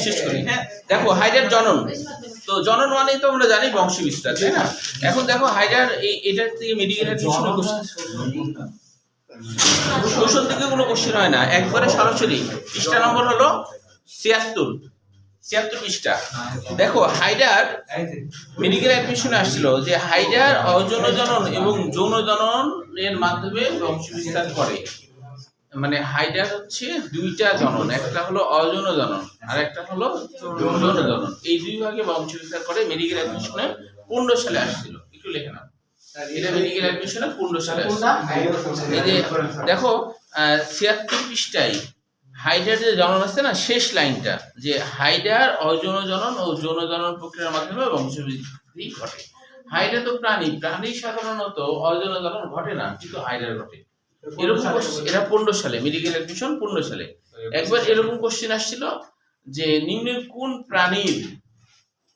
শেষ করি। হ্যাঁ, দেখো হাইডার জনন, তো জনন মানেই তো আমরা জানি বংশ বিস্তার, তাই না? এখন দেখো হাইডার এটার থেকে মেডিকেল শোষণ থেকে কোনো কোশ্চেন হয় না, একবারে সরাসরি। পৃষ্ঠা নম্বর হলো 76 পৃষ্ঠা। দেখো হাইডার মেডিকেল অ্যাডমিশনে আসছিল যে হাইডার অযৌন জনন এবং যৌন জননের মাধ্যমে বংশ বিস্তার করে। মানে হাইডার হচ্ছে দুইটা জনন, একটা হলো অযৌন জনন আর একটা হলো যৌন জনন, এই দুই ভাগে বংশ বিস্তার করে। মেডিকেল অ্যাডমিশনে 15 সালে আসছিল, একটু লিখে নাও। এটা মেডিকেল অ্যাডমিশনে 15 সালে আসছিল। এই যে দেখো 76 পৃষ্ঠায় হাইডার যে জনন আছে না, শেষ লাইনটা, যে হাইডার অযৌন জনন ও যৌন জনন প্রক্রিয়ার মাধ্যমে বংশবৃদ্ধি ঘটে। হাইডার তো প্রাণী সাধারণত অযৌন জনন ঘটে না, কিন্তু হাইডার ঘটে। এরকম এরা 15 সালে মেডিকেল অ্যাডমিশন 15 সালে একবার এরকম কোশ্চেন আসছিল যে নিম্নের কোন প্রাণীর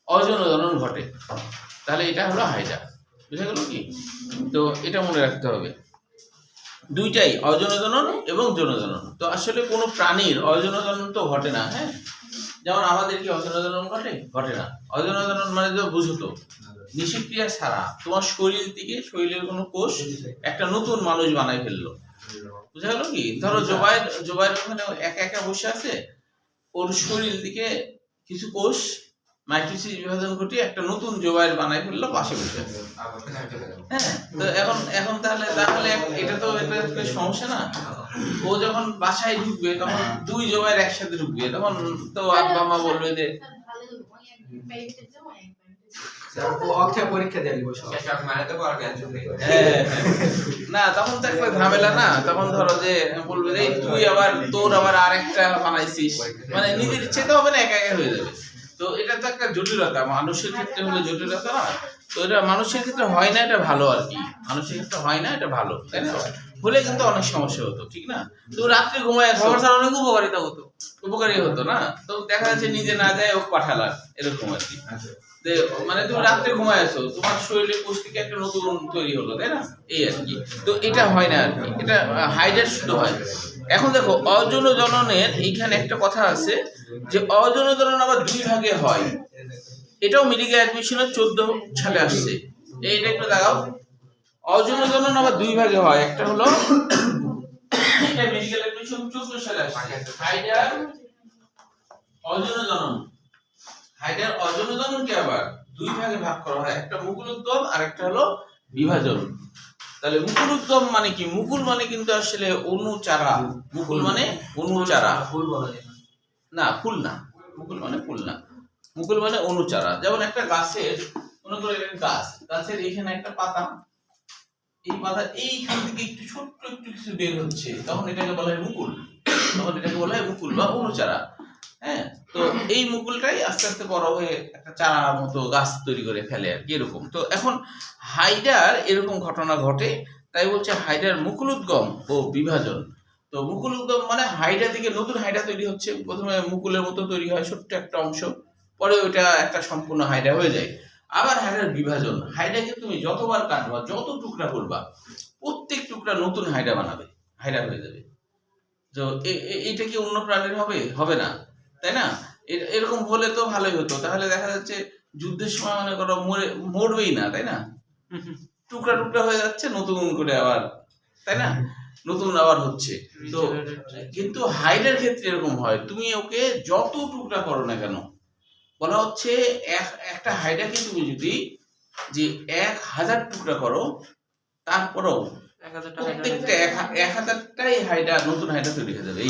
অযৌন জনন ঘটে, তাহলে এটা হলো হাইডার। বুঝা গেল কি? তো এটা মনে রাখতে হবে, দুইটাই অযৌন জনন এবং যৌন জনন। তো আসলে কোনো প্রাণীর অযৌন জনন তো ঘটে না। হ্যাঁ, যেমন আমাদের কি অযৌন জনন ঘটে না। অযৌন জনন মানে তো বুঝো তো, নিষেধক্রিয়া ছাড়া তোমার শরীর থেকে, শরীরের কোনো কোষ একটা নতুন মানুষ বানাই ফেললো। বুঝা গেল কি? ধরো জোবাইয়ের ওখানে একা একা বসে আছে, ওর শরীর থেকে কিছু কোষ মাইটোসিস বিভাজন ঘটিয়ে একটা নতুন জোবাইর বানাই ফেললো, পাশে বসে আছে। হ্যাঁ, তো এখন তাহলে এটা তো একটা সমস্যা না? ও যখন বাসায় ঢুকবে তখন দুই জোবাইর একসাথে ঢুকবে, তখন তো আব্বা মা বলবে যে না, তখন তো একটা ঝামেলা না? তখন ধরো যে বলবে যে তুই আবার তোর আবার আরেকটা বানাইছিস, মানে নিজের ইচ্ছে তো হবে না, একা একা হয়ে যাবে। তো এটা তো একটা জটিলতা, মানুষের ক্ষেত্রে হলে জটিলতা না। তো এটা মানুষের ক্ষেত্রে হয় না, এটা ভালো আর কি। মানুষের ক্ষেত্রে হয় না, এটা ভালো, তাই না? হলে কিন্তু অনেক সমস্যা হতো, ঠিক না? তো রাত্রে ঘুমায় অনেক উপকারী হতো না? তো দেখা যাচ্ছে নিজে না যায় ও পাঠালার, এরকম আর কি। মানে তুমি রাত্রে ঘুমায় আছো, তোমার শরীরে কোষ থেকে একটা নতুন তৈরি হলো, তাই না? এই আর কি। তো এটা হয় না আর কি, এটা হাইডার শুধু হয়। এখন দেখো অযৌন জননের এইখানে একটা কথা আছে যে অযৌন জনন আবার দুই ভাগে হয়। এটাও মেডিকেল অ্যাডমিশনে 14 সালে আসছে। এইটা একটু দেখাও। অযৌন জনন আবার দুই ভাগে হয়, একটা হলো এটা মেডিকেল অ্যাডমিশন 14 সালে আসছে, হাইডার অযৌন জনন। হাইডার অযৌন জননকে আবার দুই ভাগে ভাগ করা হয়, একটা মুকুলোদ্গম আর একটা হলো বিভাজন। তাহলে মুকুলোদ্গম মানে কি? মুকুল মানে কিন্তু আসলে অনুচারা। মুকুল মানে অনুচারা, ফুল বলা যায় না, ফুল না। মুকুল মানে ফুল না, মুকুল মানে অনুচারা। যেমন একটা গাছের, মনে করো গাছের এইখানে একটা পাতা, এই পাতা এইখান থেকে একটু ছোট্ট একটু কিছু বের হচ্ছে, তখন এটাকে বলা হয় মুকুল। তখন এটাকে বলা হয় মুকুল বা অনুচারা। হ্যাঁ, তো এই মুকুলটাই আস্তে আস্তে বড় হয়ে একটা চারা মতো গাছ তৈরি করে ফেলে আর কি, এরকম। তো এখন হাইডার এরকম ঘটনা ঘটে, তাই বলছে হাইডার মুকুলোদ্গম ও বিভাজন। তো মুকুলোদ্গম মানে হাইডা থেকে নতুন হাইডা তৈরি হচ্ছে। প্রথমে মুকুলের মতো তৈরি হয় ছোট্ট একটা অংশ, পরে ওইটা একটা সম্পূর্ণ হাইডা হয়ে যায়। আবার হাইডার বিভাজন, হাইডাকে তুমি যতবার কাটবা, যত টুকরা করবা, প্রত্যেক টুকরা নতুন হাইডা বানাবে, হাইডা হয়ে যাবে। তো এইটা কি অন্য প্রাণীর হবে না, তাই না? এরকম হলে তো ভালোই হতো। তাহলে দেখা যাচ্ছে যুদ্ধের সময় মনে করো মরবেই না, তাই না? টুকরা টুকরা হয়ে যাচ্ছে, নতুন করে আবার, তাই না? নতুন আবার হচ্ছে। তো কিন্তু হাইডার ক্ষেত্রে এরকম হয়, তুমি ওকে যত টুকরা করো না কেন, বলা হচ্ছে একটা হাইডাকে তুমি যদি যে 1000 টুকরা করো, তারপরও প্রত্যেকটা 1000টাই হাইডা, নতুন হাইডা তৈরি হয়ে যাবে।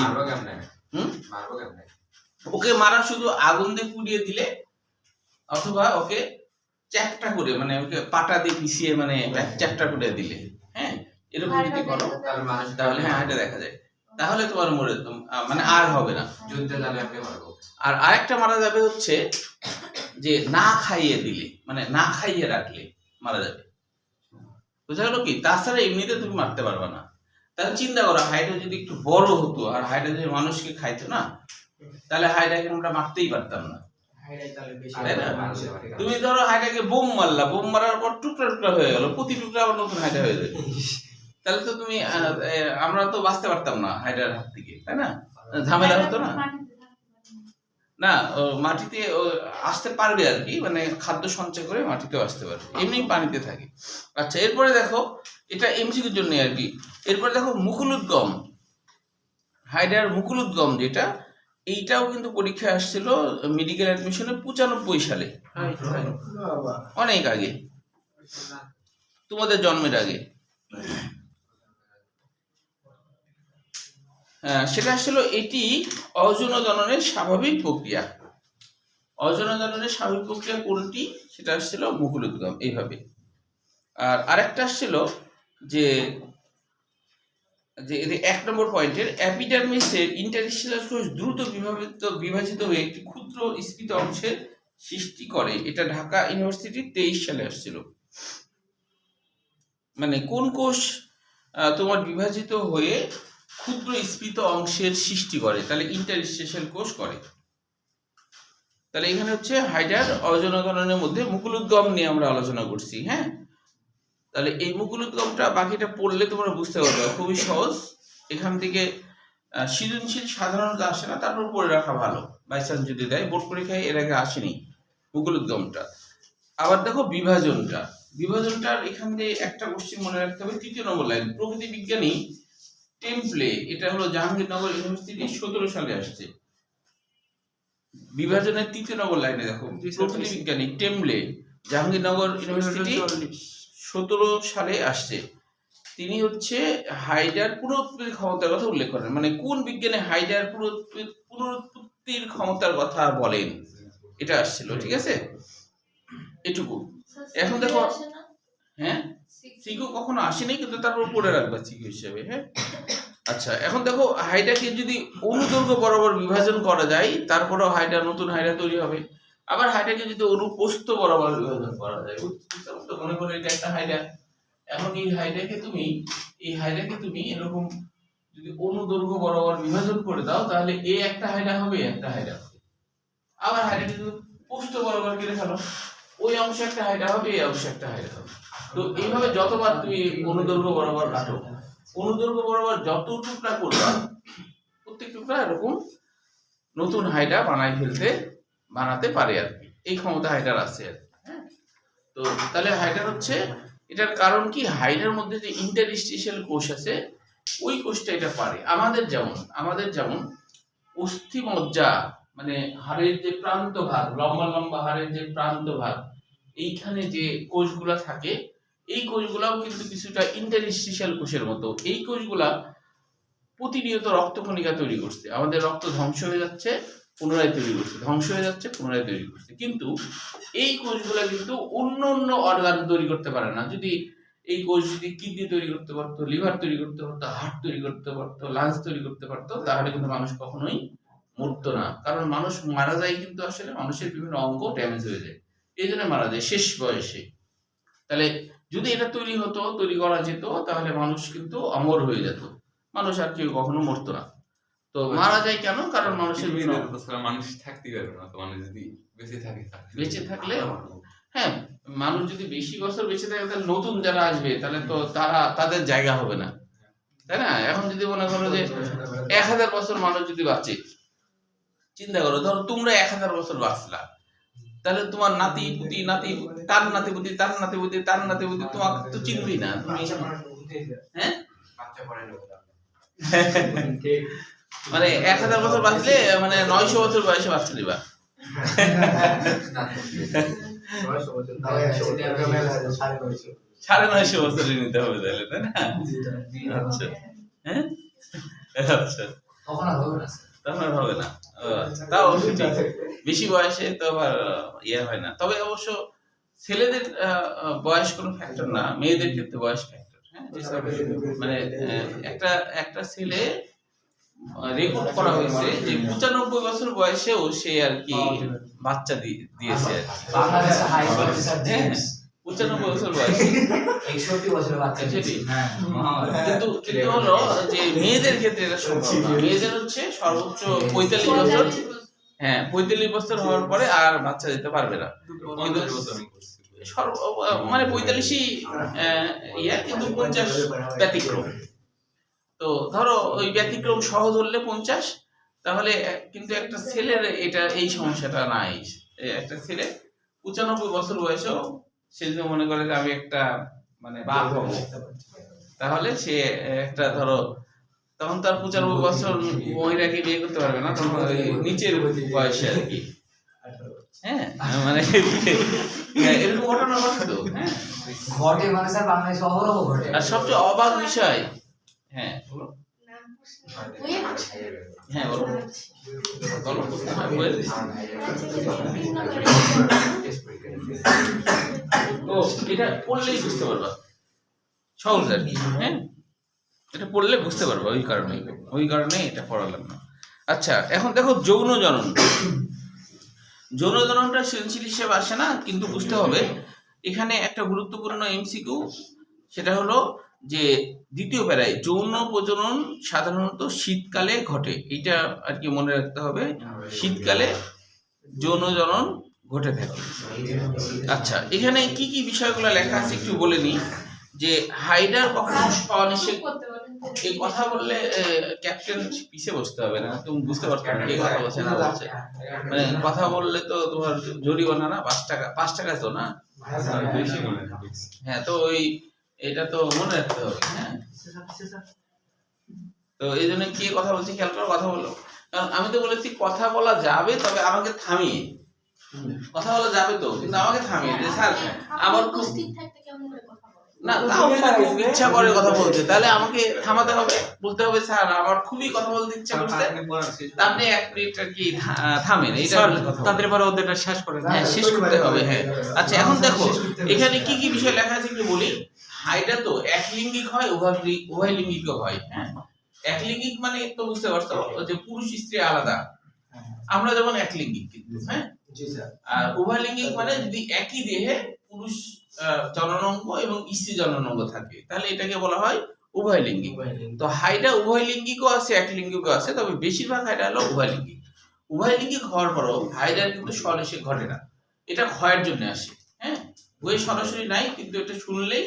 ওকে মারা শুধু আগুন দিয়ে পুড়িয়ে দিলে, অথবা ওকে চ্যাপটা করে, মানে ওকে পাটা দিয়ে পিছিয়ে, মানে চ্যাপটা করে দিলে, হ্যাঁ, এরকম যদি করো তাহলে হ্যাঁ এটা দেখা যায়। তাহলে তোমার মানে আর হবে না, যুদ্ধে যাবে আপনি মারবো। আর আরেকটা মারা যাবে হচ্ছে যে না খাইয়ে দিলে, মানে না খাইয়ে রাখলে মারা যাবে। বুঝা গেল কি? তাছাড়া এমনিতে তুমি মারতে পারবে না। তাহলে চিন্তা করো, হাইডা যদি একটু বড় হতো আর হাইডা যদি মানুষকে খাইতো না, তাহলে হাইডাকে আমরা মারতেই পারতাম না। তুমি ধরো হাইডাকে বোম মারলা, বোম মারার পর টুকরা টুকরা হয়ে গেল, প্রতি টুকরা আবার নতুন হাইডা হয়ে যাবে। তাহলে তো তুমি আমরা তো বাঁচতে পারতাম না হাইড্রার হাত থেকে, তাই না? ঝামেলা হতো না। না, মাটিতে আসতে পারবে আর কি, মানে খাদ্য সঞ্চয় করে মাটিতেও আসতে পারবে, এমনি পানিতে থাকে। আচ্ছা, এরপরে দেখো, এটা এমসিকিউর জন্য আর কি। এরপরে দেখো মুকুলোদ্গম, হাইড্রার মুকুলোদ্গম যেটা, এইটাও কিন্তু পরীক্ষায় আসছিল মেডিকেল অ্যাডমিশনে 95 সালে, অনেক আগে, তোমাদের জন্মের আগে। সেটা আসলে এটি অযৌনজননের স্বাভাবিক প্রক্রিয়া। অযৌনজননের স্বাভাবিক প্রক্রিয়া কোনটি? সেটা আসছিল মুকুলোদ্গম, এইভাবে। আর আরেকটা আসছিল যে 1 নম্বর পয়েন্টের, এপিডার্মিসের ইন্টারস্টিশিয়াল কোষ দ্রুত বিভাজিত হয়ে একটি ক্ষুদ্র স্ফীত অংশের সৃষ্টি করে। এটা ঢাকা ইউনিভার্সিটি 23 সালে আসছিল। মানে কোন কোষ তোমার বিভাজিত হয়ে ক্ষুদ্র স্ফীত অংশের সৃষ্টি করে? তাহলে ইন্টারস্টিশিয়াল কোষ করে। তাহলে এখানে হচ্ছে হাইড্রার অযৌনজননের মধ্যে মুকুলোদ্গম নিয়ে আমরা আলোচনা করছি। হ্যাঁ, তাহলে এই মুকুলোদ্গমটা বাকিটা পড়লে তোমরা বুঝতে পারবে, খুবই সহজ। এখান থেকে সৃজনশীল সাধারণত আসে না, তারপর পড়ে রাখা ভালো, বাই চান্স যদি দেয়। বোর্ড পরীক্ষায় এর আগে আসেনি মুকুলোদ্গমটা। আবার দেখো বিভাজনটার এখান দিয়ে একটা কোশ্চেন মনে রাখতে হবে, 3 নম্বর লাইন, প্রকৃতি বিজ্ঞানী টেম্পলে, এটা হলো জাহাঙ্গীরনগর ইউনিভার্সিটি 17 সালে আসছে। বিভাজনের 3 নম্বর লাইনে দেখো, প্রকৃতি বিজ্ঞানী টেম্পলে, জাহাঙ্গীরনগর ইউনিভার্সিটি 17 সালে আসছে। তিনি হচ্ছে হাইড্রার পুনরুৎপত্তির ক্ষমতার কথা উল্লেখ করেন। মানে কোন বিজ্ঞানে হাইড্রার পুনরুৎপত্তির ক্ষমতার কথা বলেন, এটা আসছিল। ঠিক আছে, এটুকু। এখন দেখো, হ্যাঁ সিকিউ কখনো আসেনি, কিন্তু তারপর পড়ে রাখবা সিকিউ হিসেবে। হ্যাঁ, আচ্ছা, এখন দেখো হাইড্রাকে যদি অনুদৈর্ঘ্য বরাবর বিভাজন করা যায়, তারপরেও হাইড্রা, নতুন হাইড্রা তৈরি হবে। আবার হাইড্রাকে যদি অনুপ্রস্থ বরাবর বিভাজন করা যায়, মনে করো এটা একটা হাইড্রা, এখন এই হাইড্রাকে তুমি এরকম যদি অনুদৈর্ঘ্য বরাবর বিভাজন করে দাও, তাহলে এ একটা হাইড্রা হবে, একটা হাইড্রা হবে। আবার হাইড্রাকে যদি প্রস্থ বরাবর কেটে ফেলো, ওই অংশ একটা হাইড্রা হবে, এই অংশ একটা হাইড্রা হবে। তো এইভাবে যতবার তুমি অনুদৈর্ঘ্য বরাবর কাটো, অনুদৈর্ঘ্য বরাবর যত টুকরা করবা, প্রত্যেক টুকরা এরকম নতুন হাইড্রা বানাতে পারে আর কি, এই ক্ষমতা হাইড্রার আছে আর কি। হ্যাঁ, তো তাহলে হাইড্রার হচ্ছে, এটার কারণ কি, হাইড্রার মধ্যে যে ইন্টারস্টিশিয়াল কোষ আছে, ওই কোষটা এটা পারে। আমাদের যেমন অস্থিমজ্জা, মানে হাড়ের যে প্রান্ত ভাগ, লম্বা লম্বা হাড়ের যে প্রান্ত ভাগ, এইখানে যে কোষগুলা থাকে, এই কোষগুলাও কিন্তু কিছুটা ইন্টারস্টিশিয়াল কোষের মতো। এই কোষগুলা প্রতিনিয়ত রক্তকণিকা তৈরি করছে। আমাদের রক্ত ধ্বংস হয়ে যাচ্ছে, পুনরায় তৈরি করছে, ধ্বংস হয়ে যাচ্ছে, পুনরায় তৈরি করছে। কিন্তু এই কোষগুলা কিন্তু অন্য অর্গান তৈরি করতে পারে না। যদি এই কোষ যদি কিডনি তৈরি করতে পারতো, লিভার তৈরি করতে পারতো, হার্ট তৈরি করতে পারতো, লাংস তৈরি করতে পারতো, তাহলে কিন্তু মানুষ কখনোই মরতো না। কারণ মানুষ মারা যায় কিন্তু আসলে মানুষের বিভিন্ন অঙ্গ ড্যামেজ হয়ে যায়, এই জন্য মারা যায় শেষ বয়সে। তাহলে যদি এটা তৈরি করা যেত, তাহলে মানুষ কিন্তু অমর হয়ে যেত, মানুষ আর কেউ কখনো মরতো না। তো মারা যায় কেন? কারণ মানুষের মানুষ থাকতে পারবে না। তো মানুষ যদি বেঁচে থাকলে, হ্যাঁ, মানুষ যদি বেশি বছর বেঁচে থাকে, তাহলে নতুন যারা আসবে, তাহলে তো তাদের জায়গা হবে না, তাই না? এখন যদি মনে করো যে 1000 বছর মানুষ যদি বাঁচে, চিন্তা করো, ধরো তোমরা 1000 বছর বাঁচলা, তাহলে তোমার নাতি পুতি, তার নাতি পুতি, তার নাতি পুতি, তার নাতি পুতি তোমাকে তো চিনবি না তুমি। হ্যাঁ, মানে 1000 বছর বাঁচলে মানে 900 বছর বয়সে বাঁচতে দিবা। 950 বছরে নিতে হবে তাহলে, তাই না? আচ্ছা, হ্যাঁ, আচ্ছা, তখন আর হবে না। তাও বেশি বয়সে তো আবার হয় না। তবে অবশ্য ছেলেদের বয়স কোনো ফ্যাক্টর না, মেয়েদের ক্ষেত্রে বয়স ফ্যাক্টর। হ্যাঁ, মানে একটা ছেলে রেকর্ড করা হয়েছে যে 95 বছর বয়সেও সে আর কি বাচ্চা দিয়েছে। 95 বছর বয়সে 61 বছরের বাচ্চা দিয়েছে। কিন্তু হলো যে মেয়েদের ক্ষেত্রে এটা সম্ভব না। মেয়েদের হচ্ছে সর্বোচ্চ 45 বছর, হ্যাঁ 45 বছর হওয়ার পরে আর বাচ্চা দিতে পারবে না। মানে 45ই ইয়ে, কিন্তু 50 ব্যতিক্রম। তো ধরো ওই ব্যতিক্রম সহ ধরলে 50, তাহলে কিন্তু একটা ছেলের এটা এই সমস্যাটা নাই। একটা ছেলে 95 বছর বয়সেও সে যদি মনে করে যে আমি একটা মানে বাপ হবো, তাহলে সে একটা ধরো তখন তার 95 বছর মহিলাকে বিয়ে করতে পারবে না, তখন ওই নিচের বয়সে আর কি। হ্যাঁ মানে এরকম ঘটনা ঘটে তো। হ্যাঁ ঘটে মানে স্যার বাংলাদেশে অহরহ ঘটে। আর সবচেয়ে অবাক বিষয়, হ্যাঁ বলো, হ্যাঁ বলো বলো, হ্যাঁ, বলে দিচ্ছি। ও এটা পড়লেই বুঝতে পারবা, সহজ আর কি। হ্যাঁ এটা পড়লে বুঝতে পারবা, ওই কারণে এটা পড়ালাম না। আচ্ছা এখন দেখো যৌন জনন। যৌন জননটা সৃজনশীল হিসেবে আসে না, কিন্তু বুঝতে হবে এখানে একটা গুরুত্বপূর্ণ এমসিকিউ, সেটা হলো যে দ্বিতীয় প্যারায় যৌন প্রজনন সাধারণত শীতকালে ঘটে, এটা আর কি মনে রাখতে হবে। শীতকালে যৌন জনন ঘটে থাকে। আচ্ছা এখানে কি কি বিষয়গুলো লেখা আছে একটু বলে নিই। যে হাইডার কখনো স্বনিষেধ, এই কথা বললে ক্যাপ্টেন পিছে বসতে হবে না, তুমি বুঝতে পারছো না কে কথা বলছে না বলছে। মানে কথা বললে তো তোমার জরিমানা না 5 টাকা তো না। বেশি মনে হয়। হ্যাঁ তো ওই এটা তো মনে রাখতে হবে। হ্যাঁ তো এই জন্য কে কথা বলছে খেয়াল করে কথা বলো, কারণ আমি তো বলেছি কথা বলা যাবে, তবে আমাকে থামিয়ে। কথা বলা যাবে তো, কিন্তু আমাকে থামিয়ে যে স্যার আমার খুব না, তাও যদি খুব ইচ্ছা করে কথা বলতে, তাহলে আমাকে থামাতে হবে, বলতে হবে স্যার আমার খুবই কথা বলতে ইচ্ছা করছে, আপনি 1 মিনিট আর কি থামেন, এইটা তাদের পরে ওদেরটা শেষ করে দাও। হ্যাঁ শেষ করতে হবে। হ্যাঁ আচ্ছা এখন দেখো এখানে কি কি বিষয় লেখা আছে একটু বলি। হাইডা তো একলিঙ্গিক হয়, উভয় লিঙ্গিকও হয়। হ্যাঁ একলিঙ্গিক মানে তো বুঝতে পারছো যে পুরুষ স্ত্রী আলাদা, আমরা যেমন একলিঙ্গিক কিন্তু। হ্যাঁ আর উভয় লিঙ্গিক মানে যদি একই দেহে পুরুষ জননাঙ্গ এবং স্ত্রী জননাঙ্গ থাকে, তাহলে এটাকে বলা হয় উভয় লিঙ্গিক। তো হাইডা উভয় লিঙ্গিকও আছে, একলিঙ্গিকও আছে, তবে বেশিরভাগ হাইডা হলো উভয় লিঙ্গিক। উভয় লিঙ্গিক হওয়ার পরও হাইডার কিন্তু স্বনিষেধ ঘটে না, এটা ক্ষয়ের জন্য আসে। হ্যাঁ ওই সরাসরি নাই, কিন্তু এটা শুনলেই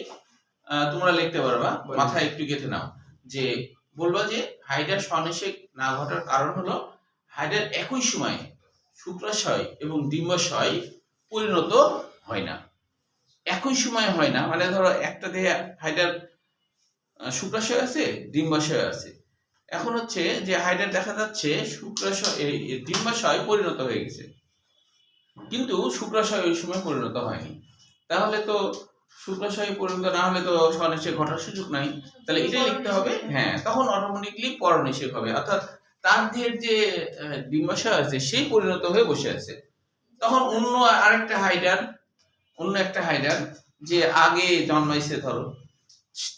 তোমরা লিখতে পারবা, মাথায় একটু গেঁথে নাও, যে বলবা যে হাইডার স্বনিষেধ না ঘটার কারণ হলো হাইডার একই সময়ে শুক্রাশয় এবং ডিম্বাশয় পরিণত হয় না। একই সময় হয় না মানে ধরো একটা দেহে হাইডার শুক্রাশয় আছে, ডিম্বাশয় আছে। এখন হচ্ছে যে হাইডার দেখা যাচ্ছে শুক্রাশয় ডিম্বাশয় পরিণত হয়ে গেছে, কিন্তু শুক্রাশয় ওই সময় পরিণত হয়নি। তাহলে তো শুক্রাশয় পরিণত না হলে তো স্বনিষেধ ঘটার সুযোগ নাই, তাহলে এটাই লিখতে হবে। হ্যাঁ তখন অটোমেটিকলি পরনিষেধ হবে, অর্থাৎ তার দেহের যে ডিম্বাশয় আছে সেই পরিণত হয়ে বসে আছে। তখন অন্য একটা হাইডার যে আগে জন্মাইছে ধরো,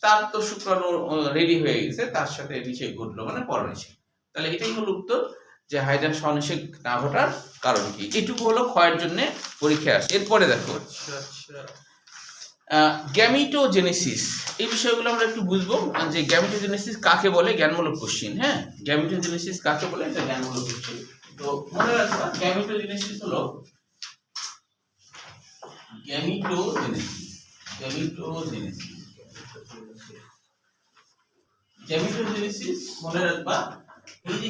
তার তো শুক্রাণু রেডি হয়ে গেছে, তার সাথে নিষেধ ঘটলো মানে পরনিষেধ। তাহলে এটাই হলো উত্তর, যে হাইডার স্বনিষেধ না ঘটার কারণ কি। এটুকু হলো ক্ষয়ের জন্য পরীক্ষা আসে। এরপরে দেখো গ্যামিটোজেনেসিস, এই বিষয়গুলো আমরা একটু বুঝবো, যে গ্যামিটোজেনেসিস কাকে বলে, জ্ঞানমূলক কোশ্চিন। হ্যাঁ গ্যামিটোজেনেসিস কাকে বলে এটা জ্ঞানমূলক কোশ্চিন। তো মনে রাখবা গ্যামিটোজেনেসিস হলো গ্যামিটোজেনেসিস মনে রাখবা, এই যে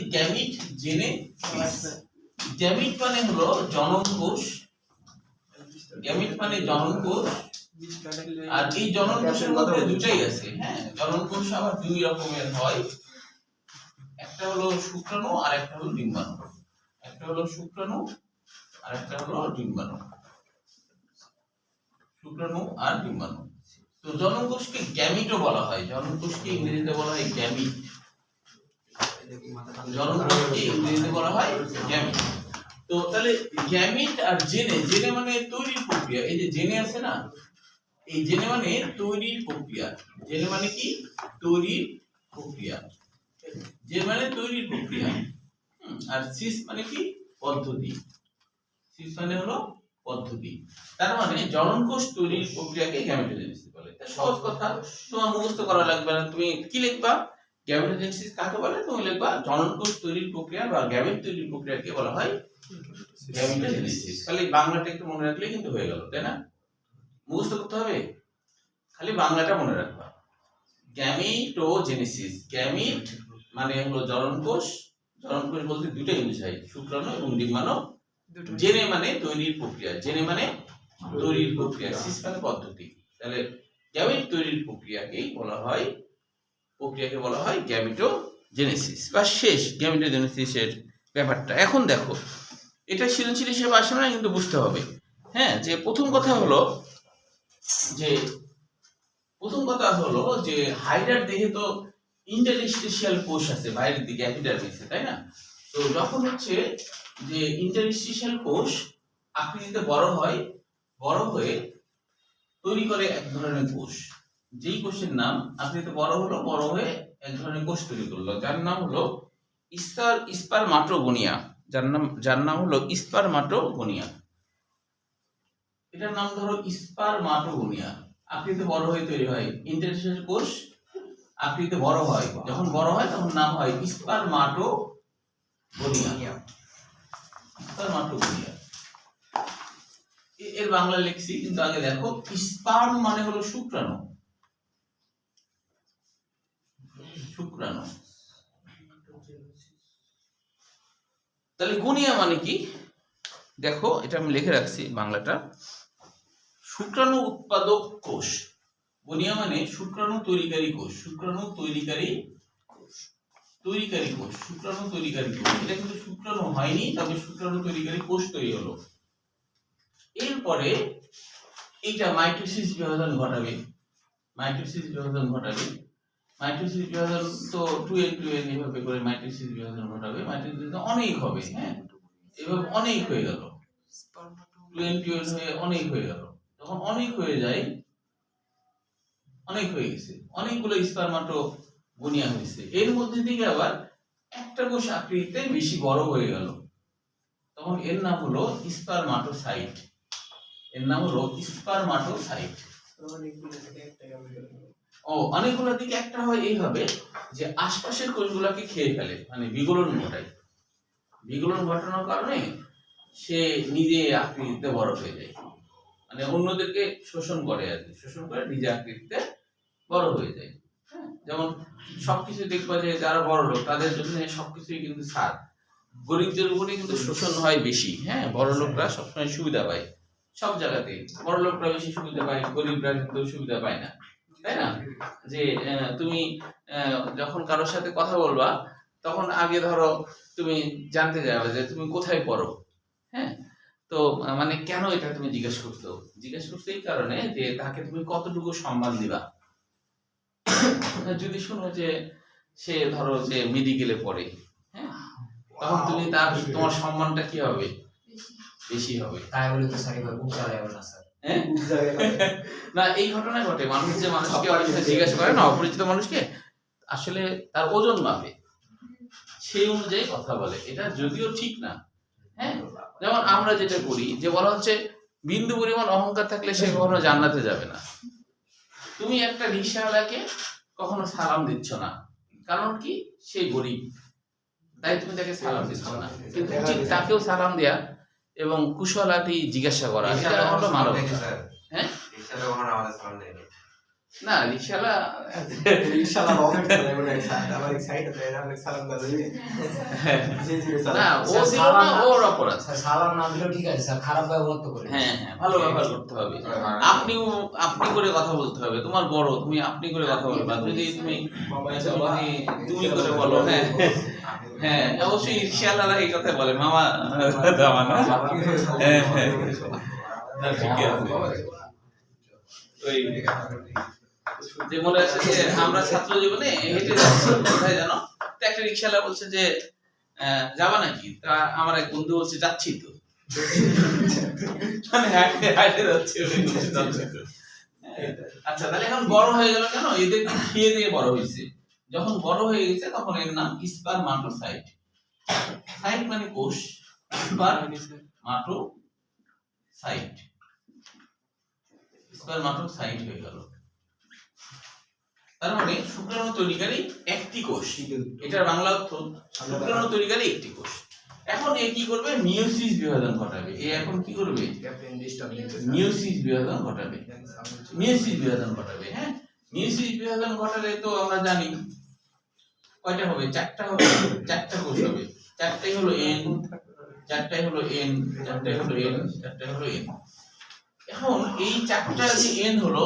গ্যামিট মানে হলো জনন কোষ, গ্যামিট মানে জনন কোষ। আর এই জনন কোষের মধ্যে দুটাই আছে। হ্যাঁ জনন কোষ আবার 2 রকমের হয়, একটা হলো শুক্রাণু আর একটা হলো ডিম্বাণু। একটা হলো শুক্রাণু আর একটা হলো ডিম্বাণু, শুক্রাণু আর ডিম্বাণু। তো জনন কোষকে গ্যামিটও বলা হয়, জনন কোষকে ইংরেজিতে বলা হয় গ্যামিট। জনন কোষকে ইংরেজিতে বলা হয় গ্যামিট। তো তাহলে গ্যামিট আর জেনে মানে তৈরির প্রক্রিয়া। এই যে জেনে আছে না, এই জেনে মানে তৈরির প্রক্রিয়া। জেনে মানে কি তৈরির প্রক্রিয়া, জেনে মানে তৈরির প্রক্রিয়া। আর সিস মানে কি পদ্ধতি, সিস মানে হলো পদ্ধতি। তার মানে জনন কোষ তৈরির প্রক্রিয়াকে গ্যামেটোজেনেসিস বলে। সহজ কথা, তোমার মুখস্থ করা লাগবে না। তুমি কি লিখবা, গ্যামেটোজেনেসিস কাকে বলে, তুমি লিখবা জনন কোষ তৈরির প্রক্রিয়া বা গ্যামেট তৈরির প্রক্রিয়াকে বলা হয় গ্যামেটোজেনেসিস। খালি বাংলাটা একটু মনে রাখলে কিন্তু হয়ে গেল, তাই না? মুখস্থ করতে হবে, খালি বাংলাটা মনে রাখবা। গ্যামিটোজেনেসিস, গ্যামিট মানে হলো জননকোষ, জননকোষ বলতে দুটোই বোঝায়, শুক্রাণু এবং ডিম্বাণু। জেনে মানে তৈরির প্রক্রিয়া, জেনে মানে তৈরির প্রক্রিয়া, সিস মানে পদ্ধতি। তাহলে গ্যামিট তৈরির প্রক্রিয়াকেই বলা হয়, প্রক্রিয়াকে বলা হয় গ্যামিটোজেনেসিস। বা শেষ গ্যামিটোজেনেসিসের ব্যাপারটা। এখন দেখো, এটা সৃজনশীল হিসেবে আসে না, কিন্তু বুঝতে হবে। হ্যাঁ, যে প্রথম কথা হলো যে হাইডার দেহে তো ইন্টারস্টিশিয়াল কোষ আছে বাইরের দিকে এপিডার্মিসে, তাই না? তো যখন হচ্ছে যে ইন্টারস্টিশিয়াল কোষ আকৃতিতে বড় হয়ে তৈরি করে এক ধরনের কোষ, যেই কোষের নাম আকৃতিতে বড় হয়ে এক ধরনের কোষ তৈরি করলো, যার নাম হলো স্পারমাটোগোনিয়া, যার নাম হলো স্পারমাটোগোনিয়া। এটার নাম ধরো স্পারমাটোগোনিয়া। আকৃতিতে বড় হয়ে তৈরি হয় ইন্টারস্টিশিয়াল কোষ, আকৃতিতে বড় হয়, যখন বড় হয় তখন নাম হয় স্পারমাটোগোনিয়া। স্পারমাটোগোনিয়া এর বাংলা লিখছি, কিন্তু আগে দেখো, স্পার্ম মানে হলো শুক্রাণু, শুক্রাণু। তাহলে গোনিয়া মানে কি? দেখো, এটা আমি লিখে রাখছি বাংলাটা, শুক্রাণু উৎপাদক কোষ। গোনিয়া মানে শুক্রাণু তৈরিকারী কোষ, শুক্রাণু তৈরিকারী কোষ। এটা কিন্তু শুক্রাণু হয়নি, তবে শুক্রাণু তৈরিকারী কোষ তৈরি হলো। এরপরে এইটা মাইটোসিস বিভাজন ঘটাবে, মাইটোসিস বিভাজন তো 2n এভাবে করে মাইটোসিস বিভাজন ঘটাবে। মাইটোসিস অনেক হবে, হ্যাঁ, এভাবে অনেক হয়ে গেল, 2n হয়ে অনেক হয়ে গেল। যখন অনেক হয়ে যায়, অনেক হয়ে গেছে, অনেকগুলো স্পারমাটোগোনিয়া হয়েছে, এর মধ্যে থেকে আবার একটা কোষ আকৃতিতে বেশি বড় হয়ে গেল, তখন এর নাম হলো স্পারমাটোসাইট। অনেকগুলো দিকে একটা হয় এইভাবে যে আশপাশের কোষগুলোকে খেয়ে ফেলে, মানে বিগলন ঘটায়। বিগলন ঘটানোর কারণে সে নিজে আকৃতিতে বড় হয়ে যায়, মানে অন্যদেরকে শোষণ করে আর কি, শোষণ করে নিজে আকৃতিতে বড় হয়ে যায়। হ্যাঁ, যেমন সবকিছু দেখবা যে যারা বড় লোক তাদের জন্য সবকিছুই কিন্তু ছাড়, গরিবদের উপরে কিন্তু শোষণ হয় বেশি। হ্যাঁ, বড় লোকরা সবসময় সুবিধা পায়, সব জায়গাতে বড় লোকরা বেশি সুবিধা পায়, গরিবরা কিন্তু সুবিধা পায় না, তাই না? যে তুমি যখন কারোর সাথে কথা বলবা, তখন আগে ধরো তুমি জানতে যাবে যে তুমি কোথায় পড়ো। হ্যাঁ, তো মানে কেন এটা তুমি জিজ্ঞেস করছো এই কারণে যে তাকে তুমি কতটুকু সম্মান দিবা। যদি শুনো যে সে ধরো যে মেডিকেলে পড়ে, হ্যাঁ, তখন তুমি তোমার সম্মানটা কি হবে? বেশি হবে। তাই বলে তো স্যার এবার বুক চালায় না স্যার। হ্যাঁ, না, এই ঘটনা ঘটে। মানুষ যে মানুষকে জিজ্ঞাসা করে না, অপরিচিত মানুষকে, আসলে তার ওজন মাপে, সেই অনুযায়ী কথা বলে। এটা যদিও ঠিক না। হ্যাঁ, যেমন আমরা যেটা করি, যে বলা হচ্ছে বিন্দু পরিমাণ অহংকার থাকলে সে কখনো জান্নাতে যাবে না। তুমি একটা রিকশাওয়ালাকে কখনো সালাম দিচ্ছ না, কারণ কি? সে গরিব, তাই তুমি তাকে সালাম দিচ্ছ না। কিন্তু উচিত তাকেও সালাম দেয়া এবং কুশলাটি জিজ্ঞাসা করা, এটা হলো মানবতা। হ্যাঁ, না, রিকশাওয়ালা না, ও দিল না, ওর অপরাধ। সালাম না দিলেও ঠিক আছে স্যার, খারাপ ব্যবহার তো করে। হ্যাঁ, ভালো ব্যবহার করতে হবে। আপনি করে কথা বলতে হবে, তোমার বড়, তুমি আপনি করে কথা বলবা। যদি তুমি করে বলো, হ্যাঁ হ্যাঁ, অবশ্যই রিকশাওয়ালারা এই কথা বলে, মামা দামা না। হ্যাঁ হ্যাঁ, ঠিক আছে। ওই যে মনে আছে যে আমরা ছাত্র জীবনে হেঁটে যাচ্ছি, কোথায় জানো, একটা রিকশাওয়ালা বলছে যে যাবা নাকি? তা আমার এক বন্ধু বলছে যাচ্ছি তো, মানে হাঁটে যাচ্ছে। আচ্ছা, তাহলে এখন বড় হয়ে গেল কেন? এদের খেয়ে দিয়ে বড় হয়েছে। যখন বড় হয়ে গেছে তখন এর নাম স্পারমাটোসাইট। সাইট মানে কোষ, স্পারমাটোসাইট হয়ে গেল। তার মানে শুক্রাণু তৈরিকারী একটি কোষ, এটার বাংলা অর্থ শুক্রাণু তৈরিকারী একটি কোষ। এখন এ কি করবে, মিয়োসিস বিভাজন ঘটাবে। এ এখন কি করবে, মিয়োসিস বিভাজন ঘটাবে। মিয়োসিস বিভাজন ঘটাবে। হ্যাঁ, মিয়োসিস বিভাজন ঘটালে তো আমরা জানি কয়টা হবে, চারটা হবে, চারটা কোষ হবে। চারটাই হলো এন, চারটাই হলো এন, চারটাই হলো এন, চারটাই হলো এন। এখন এই চারটা যে এন হলো,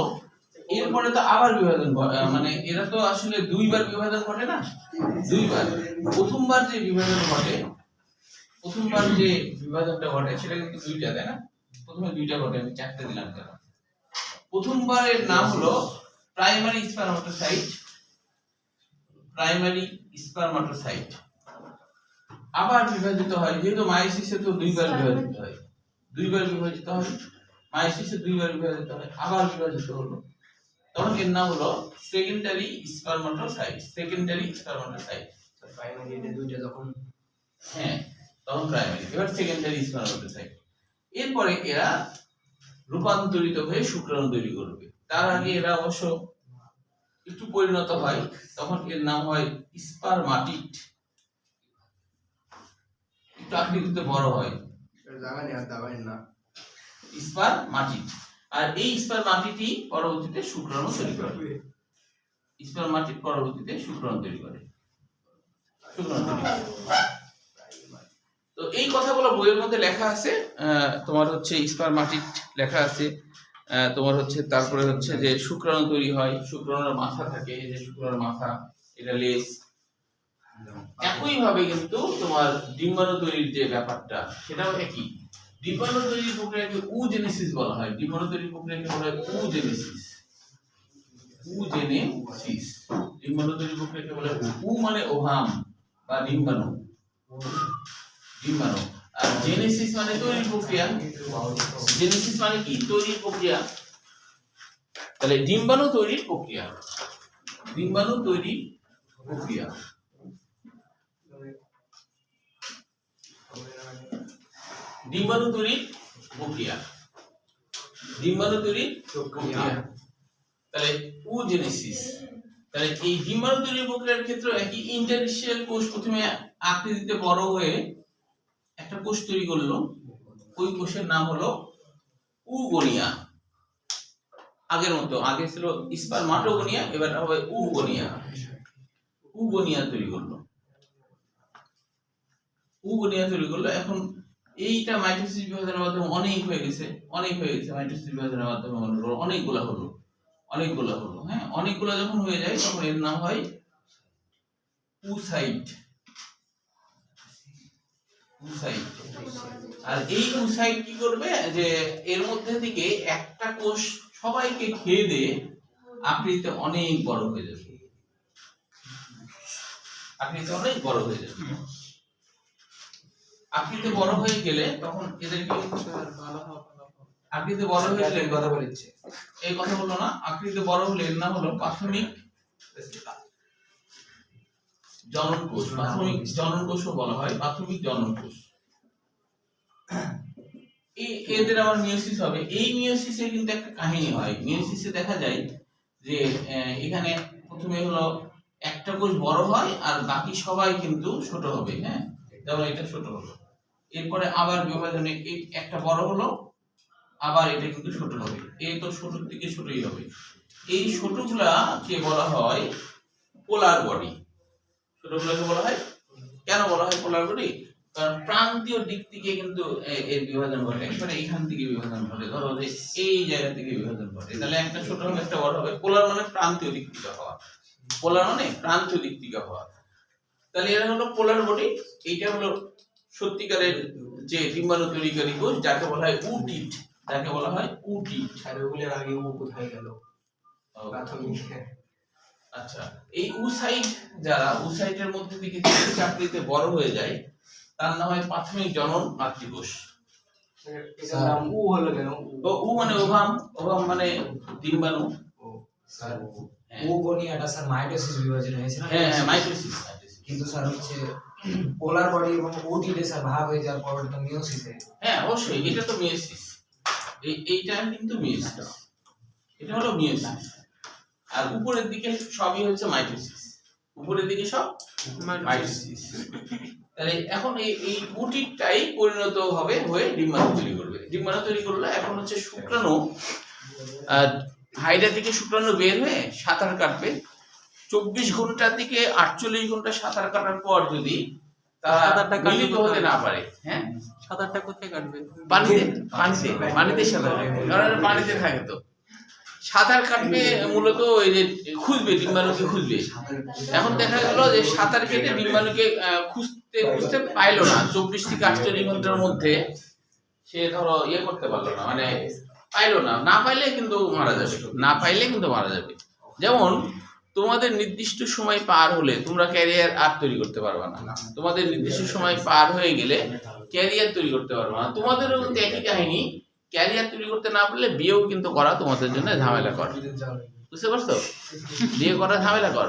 এরপরে তো আবার বিভাজন মানে এরা তো আসলে দুইবার বিভাজন ঘটে না, দুইবার। প্রথমবার যে বিভাজন ঘটে, প্রথমবার যে বিভাজনটা ঘটে সেটা কিন্তু দুইটা, তাই না? প্রথমে দুইটা ঘটে, আমি চারটা দিলাম কেন? প্রথমবারের নাম হলো প্রাইমারি স্পারমাটোসাইট, প্রাইমারি স্পারমাটোসাইট। আবার বিভাজিত হয়, যেহেতু মায়োসিসে তো দুইবার বিভাজিত হয়, দুইবার বিভাজিত হয়, মায়োসিসে দুইবার বিভাজিত হয়, আবার বিভাজিত হলো, তখন এর নাম হলো সেকেন্ডারি স্পারমাটোসাইট, সেকেন্ডারি স্পারমাটোসাইট। প্রাইমারিতে দুইটা যখন, হ্যাঁ, তখন প্রাইমারি, এবার সেকেন্ডারি স্পারমাটোসাইট। এরপরে এরা রূপান্তরিত হয়ে শুক্রাণু তৈরি করবে। তার আগে এরা অবশ্য একটু পরিণত হয়, তখন এর নাম হয় স্পারমাটিড। একটু আকৃতিতে বড় হয়, স্পারমাটিড। আর এই স্পারমাটিডই পরবর্তীতে শুক্রাণু তৈরি করে। স্পারমাটিড পরবর্তীতে শুক্রাণু তৈরি করে, শুক্রাণু তৈরি করে। তো এই কথাগুলো বইয়ের মধ্যে লেখা আছে। তোমার হচ্ছে স্পারমাটিড লেখা আছে, তোমার হচ্ছে তারপরে হচ্ছে যে শুক্রাণু তৈরি হয়, শুক্রাণুর মাথা থাকে, এই যে শুক্রাণুর মাথা, এটা লেজ। একই ভাবে কিন্তু তোমার ডিম্বাণু তৈরির যে ব্যাপারটা সেটাও একই। ডিম্বাণু তৈরির প্রক্রিয়াকে উজেনেসিস বলা হয়, ডিম্বাণু তৈরির প্রক্রিয়াকে বলা হয় উজেনেসিস, উজেনেসিস। ডিম্বাণু তৈরির প্রক্রিয়াকে বলা হয় উ মানে ওভাম বা ডিম্বাণু, ডিম্বাণু। আর জেনেসিস মানে তৈরির প্রক্রিয়া, জেনেসিস মানে কি, তৈরির প্রক্রিয়া। তাহলে ডিম্বাণু তৈরির প্রক্রিয়া, ডিম্বাণু তৈরির প্রক্রিয়া। ডিম্বাণু তৈরির প্রক্রিয়া, ডিম্বাণু তৈরির প্রক্রিয়া। তাহলে উজেনেসিস। তাহলে এই ডিম্বাণু তৈরির প্রক্রিয়ার ক্ষেত্রে একই, ইন্টারস্টিশিয়াল কোষ প্রথমে আকৃতিতে বড় হয়ে একটা কোষ তৈরি করলো, ওই কোষের নাম হলো উগোনিয়া। আগের মতো, আগে ছিল স্পারমাটোগোনিয়া, এবার হবে উগোনিয়া। উগোনিয়া তৈরি করলো, উগোনিয়া তৈরি করলো। এখন এইটা মাইটোসিস বিভাজনের মাধ্যমে অনেক হয়ে গেছে, অনেক হয়ে গেছে মাইটোসিস বিভাজনের মাধ্যমে, অনেকগুলা হলো, অনেকগুলা হলো। হ্যাঁ, অনেকগুলা যখন হয়ে যায় তখন এর নাম হয় উসাইট, উসাইট। আর এই উসাইট কি করবে, যে এর মধ্যে থেকে একটা কোষ সবাইকে খেয়ে দিয়ে আকৃতিতে অনেক বড় হয়ে যাবে, আকৃতিতে অনেক বড় হয়ে যাবে। আকৃতিতে বড় হয়ে গেলে তখন এদেরকে, আকৃতিতে বড় হয়ে গেলে কথা বলেছে, এই কথা বললো না, আকৃতিতে বড় হলে এর নাম হলো প্রাথমিক জনন কোষ, প্রাথমিক জনন কোষও বলা হয়, প্রাথমিক জনন কোষ। এদের আবার মিয়োসিস হবে। এই মিয়োসিসে কিন্তু একটা কাহিনী হয়, মিয়োসিসে দেখা যায় যে এখানে প্রথমে হলো একটা কোষ বড় হয় আর বাকি সবাই কিন্তু ছোট হবে। হ্যাঁ, যেমন এটা ছোট হলো, এরপরে আবার বিভাজনে একটা বড় হলো, আবার এটা কিন্তু ছোট হবে, এই তো ছোটর দিকে ছোটই হবে। এই ছোটগুলাকে বলা হয় পোলার বডি। ছোটগুলোকে বলা হয়, কেন বলা হয় পোলার বডি? কারণ প্রান্তীয় দিক থেকে কিন্তু এর বিভাজন ঘটে, মানে এইখান থেকে বিভাজন ঘটে, ধরো যে এই জায়গা থেকে বিভাজন ঘটে, তাহলে একটা ছোট হবে একটা বড় হবে। পোলার মানে প্রান্তীয় দিক থেকে হওয়া, পোলার মানে প্রান্তীয় দিক থেকে হওয়া। তাহলে এরা হলো পোলার বডি। এইটা হলো সত্যিকারের যে ডিম্বাণু তৈরিকারী কোষ, যাকে বলা হয় উটিট, যাকে বলা হয় উটিট। আর ওগুলোর আগে ও কোথায় গেল প্রাথমিক? আচ্ছা, এই উসাইট যারা, উসাইটের মধ্যে থেকে যে চাকরিতে বড় হয়ে যায় তার নাম হয় প্রাথমিক জনন মাতৃকোষ। এটার নাম উ হলো কেন? উ মানে ওভাম, ওভাম মানে ডিম্বাণু। ও স্যার, উগোনিয়াটা স্যার মাইটোসিস বিভাজন হয়েছে না? হ্যাঁ হ্যাঁ, মাইটোসিস। কিন্তু স্যার হচ্ছে পোলার বডি এবং ওটিতে স্যার ভাগ হয়ে যাওয়ার পর তো মিয়োসিসে। হ্যাঁ অবশ্যই, এটা তো মিয়োসিস, এইটা কিন্তু মিয়োসিস, এটা হলো মিয়োসিস। আর উপরের দিকে সবই হচ্ছে মাইটোসিস, উপরের দিকে সব মাইটোসিস। তাহলে এখন এই উটিটাই পরিণত হবে হয়ে ডিম্বাণু তৈরি করবে। ডিম্বাণু তৈরি করলে এখন হচ্ছে শুক্রাণু হাইডা থেকে শুক্রাণু বের হয়ে সাঁতার কাটবে। 24 ঘন্টা থেকে 48 ঘন্টা সাঁতার কাটার পর যদি তারা সাঁতারটা কাটবে মিলিত হতে না পারে, হ্যাঁ, সাঁতারটা কোথায় কাটবে? পানিতে সাঁতার কাটবে, কারণ এটা পানিতে থাকে। তো সাঁতার কাটবে মূলত ওই যে খুঁজবে, ডিম্বাণুকে খুঁজবে। এখন দেখা গেল যে সাঁতার কেটে ডিম্বাণুকে খুঁজতে খুঁজতে পাইলো না, 24 থেকে 48 ঘন্টার মধ্যে সে ধরো ইয়ে করতে পারলো না, মানে পাইলো না। না পাইলে কিন্তু মারা যাবে। যেমন তোমাদের নির্দিষ্ট সময় পার হলে তোমরা ক্যারিয়ার আর তৈরি করতে পারবে না। তোমাদের নির্দিষ্ট সময় পার হয়ে গেলে ক্যারিয়ার তৈরি করতে পারবে না। তোমাদেরও কিন্তু একই কাহিনী, ক্যারিয়ার তৈরি করতে না পারলে বিয়েও কিন্তু করা তোমাদের জন্য ঝামেলা কর। বুঝতে পারছো? বিয়ে করা ঝামেলা কর।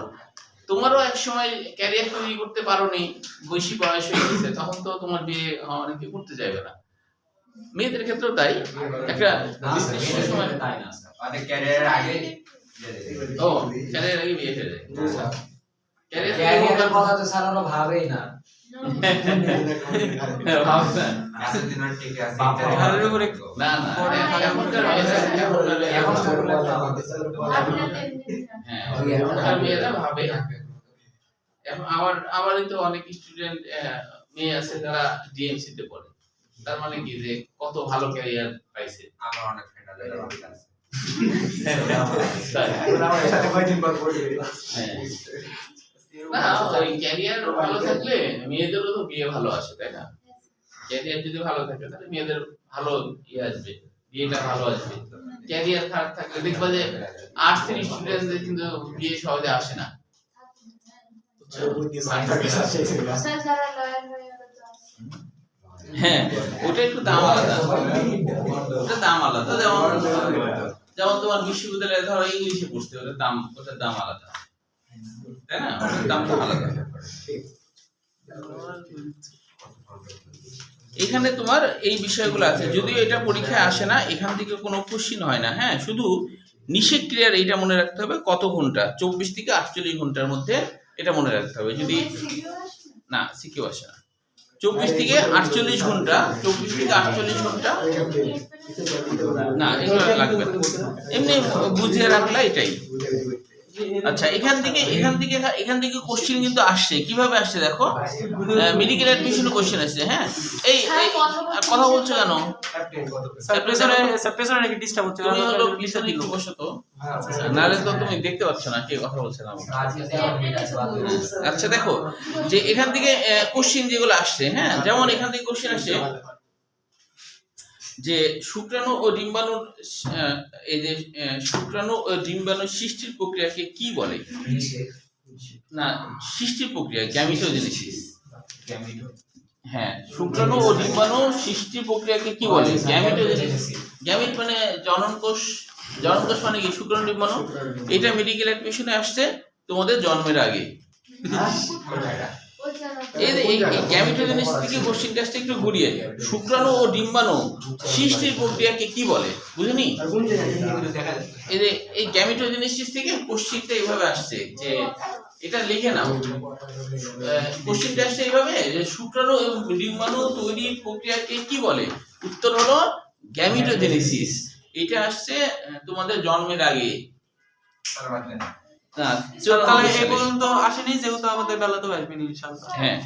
তোমারও এক সময় ক্যারিয়ার তৈরি করতে পারোনি, বেশি বয়স হয়ে গেছে, তখন তো তোমার বিয়ে অনেকে করতে চাইবে না। মেয়েদের ক্ষেত্রেও তাই, একটা নির্দিষ্ট সময় তাই না অনেক ক্যারিয়ারের আগে ক্যারিয়ার আগে বিয়ে হয়ে যায়। ক্যারিয়ারের কথা তো স্যার ওরা ভাবেই না। এতদিন ঠিক আছে ঘরের উপরে না এখনকার মেয়েরা ভাবে। এখন আমারই তো অনেক স্টুডেন্ট মেয়ে আছে যারা ডিএমসি তে পড়ে, তার মানে কি যে কত ভালো ক্যারিয়ার পাইছে। আমার অনেক ফ্রেন্ড আছে না, ওই ক্যারিয়ার ভালো থাকলে মেয়েদেরও তো বিয়ে ভালো আসে, তাই না? ক্যারিয়ার যদি ভালো থাকে তাহলে মেয়েদের ভালো ইয়ে আসবে, বিয়েটা ভালো আসবে। ক্যারিয়ার খারাপ থাকলে দেখবা যে আর্টসের স্টুডেন্টদের কিন্তু বিয়ে সহজে আসে না। হ্যাঁ, ওটা একটু দাম আলাদা, যেমন তোমার বিশ্ববিদ্যালয়ে ধরো ইংলিশে পড়তে হলে ওটার দাম আলাদা, তাই না? ওটার দাম তো আলাদা। এখানে তোমার এই বিষয়গুলো আছে, যদিও এটা পরীক্ষায় আসে না, এখান থেকে কোনো কোশ্চিন হয় না। হ্যাঁ, শুধু নিষেক ক্রিয়ার এইটা মনে রাখতে হবে, কত ঘন্টা, 24 থেকে 48 ঘন্টার মধ্যে, এটা মনে রাখতে হবে। যদি না সিকিউ আসে না, 24 থেকে 48 ঘন্টা, 24 থেকে 48 ঘন্টা না, এগুলো লাগবে না, এমনি বুঝিয়ে রাখলে এটাই। আচ্ছা, এখান থেকে কোশ্চেন কিন্তু আসছে। কিভাবে আসছে দেখো, মেডিকেল অ্যাডমিশন কোশ্চেন আসছে। হ্যাঁ, এই কথা বলছো কেন? পেছনে নাকি ডিস্টার্ব হচ্ছে, তুমি হলো পিছনে একটু বসো তো, নাহলে তো তুমি দেখতে পাচ্ছ না কে কথা বলছে না। আচ্ছা, দেখো যে এখান থেকে কোশ্চেন যেগুলো আসছে, হ্যাঁ, যেমন এখান থেকে কোশ্চেন আসছে যে শুক্রাণু ও ডিম্বাণুর এই যে শুক্রাণু ও ডিম্বাণু সৃষ্টির প্রক্রিয়াকে কি বলে? না, সৃষ্টির প্রক্রিয়া গ্যামিটোজেনেসিস। হ্যাঁ, শুক্রাণু ও ডিম্বাণু সৃষ্টির প্রক্রিয়াকে কি বলে? গ্যামিটোজেনেসিস। গ্যামিট মানে জননকোষ, জননকোষ মানে কি? শুক্রাণু ডিম্বাণু। এটা মেডিকেল অ্যাডমিশনে আসছে তোমাদের জন্মের আগে। এই গ্যামিটোজেনেসিস থেকে কোশ্চেনটা আসছে একটু ঘুরিয়ে, শুক্রাণু ও ডিম্বাণু সৃষ্টির প্রক্রিয়াকে কি বলে? বুঝেনি? এই যে এই গ্যামিটোজেনেসিস থেকে কোশ্চেনটা এইভাবে আসছে, যে এটা লিখে নাও। কোশ্চেনটা আসছে এইভাবে যে শুক্রাণু এবং ডিম্বাণু তৈরির প্রক্রিয়াকে কি বলে? উত্তর হলো গ্যামিটোজেনেসিস। এটা আসছে তোমাদের জন্মের আগে। তাহলে এই পর্যন্ত আসেনি, যেহেতু আমাদের বেলাতেও আসবে ইনশাআল্লাহ। হ্যাঁ,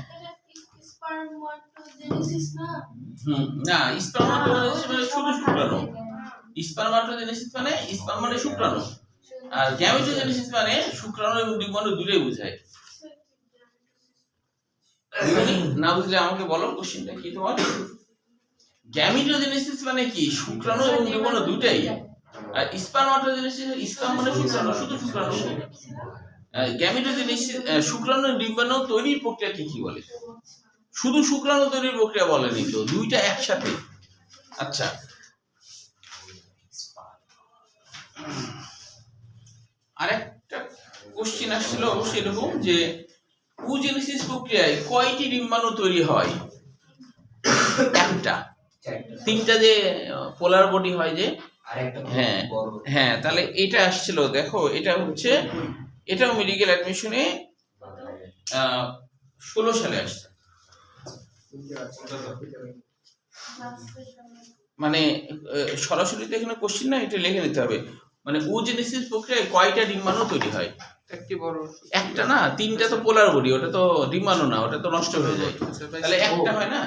না, স্পারমাটোজেনেসিস মানে শুধু শুক্রাণু। স্পারমাটোজেনেসিস মানে স্পার্ম মানে শুক্রাণু, আর গ্যামিটোজেনেসিস মানে শুক্রাণু এবং ডিম্বাণু দুটোই বোঝায়। না বুঝলে আমাকে বলো কোশ্চেনটা কি তোমার? গ্যামিটোজেনেসিস মানে কি? শুক্রাণু এবং ডিম্বাণু দুটোই। আর স্পারমাটোজেনেসিস, স্পার্ম মানে শুক্রাণু, শুধু শুক্রাণু। গ্যামিটোজেনেসিস শুক্রাণু ডিম্বাণু তৈরির প্রক্রিয়াকে কি বলে? শুধু শুক্রাণু তৈরির প্রক্রিয়া বলেনি তো, দুইটা একসাথে। আচ্ছা, আরেকটা কোশ্চেন আসছিল সেরকম যে ওজেনেসিস প্রক্রিয়ায় কয়টি ডিম্বাণু তৈরি হয়? একটা, তিনটা যে পোলার বডি হয় যে, হ্যাঁ হ্যাঁ, তাহলে এটা আসছিল। দেখো এটা হচ্ছে, এটাও মেডিকেল অ্যাডমিশনে 16 সালে আসছে। মানে সরাসরি তো এখানে কোশ্চিন না, এটা লিখে নিতে হবে। মানে ওজেনেসিস প্রক্রিয়ায় কয়টা ডিম্বাণু তৈরি হয়? একটি বড় একটা না, তিনটা তো পোলার বডি, ওটা তো ডিম্বাণু না, ওটা তো নষ্ট হয়ে যায়। তাহলে একটা হয় না,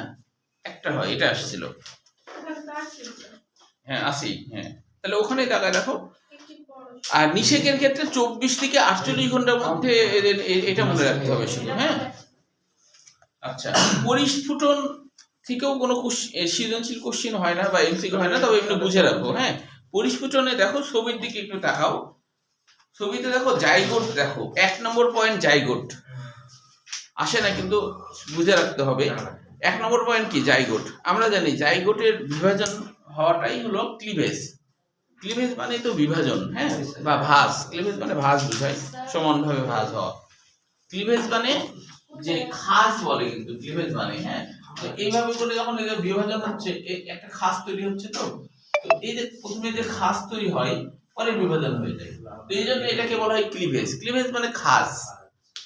একটা হয়, এটা আসছিল। হ্যাঁ আসি, হ্যাঁ তাহলে ওখানেই তাকায় রাখো। আর নিষেকের ক্ষেত্রে 24 থেকে 48 ঘন্টার মধ্যে এটা মনে রাখতে হবে শুধু। হ্যাঁ আচ্ছা, পরিস্ফুটন থেকেও কোনো সৃজনশীল কোশ্চিন হয় না বা এমসিকিউ হয় না, তবে এমনি বুঝে রাখো। হ্যাঁ পরিস্ফুটনে দেখো, ছবির দিকে একটু তাকাও। ছবিতে দেখো জাইগোট, দেখো 1 নম্বর পয়েন্ট জাইগোট আসে না, কিন্তু বুঝে রাখতে হবে। 1 নম্বর পয়েন্ট কি? জাইগোট। আমরা জানি জাইগোটের বিভাজন হওয়াটাই হলো ক্লিভেজ। ক্লিভেজ মানে তো বিভাজন, হ্যাঁ, বা ভাঁজ। ক্লিভেজ মানে ভাঁজ বোঝায়, সমানভাবে ভাঁজ হওয়া। ক্লিভেজ মানে যে খাস বলে, কিন্তু ক্লিভেজ মানে, হ্যাঁ তো এইভাবে করে যখন এদের বিভাজন হচ্ছে, একটা খাস তৈরি হচ্ছে। তো এই যে প্রথমে যে খাস তৈরি হয়, পরে বিভাজন হয়ে যায়, তো এই জন্য এটাকে বলা হয় ক্লিভেজ। ক্লিভেজ মানে খাস,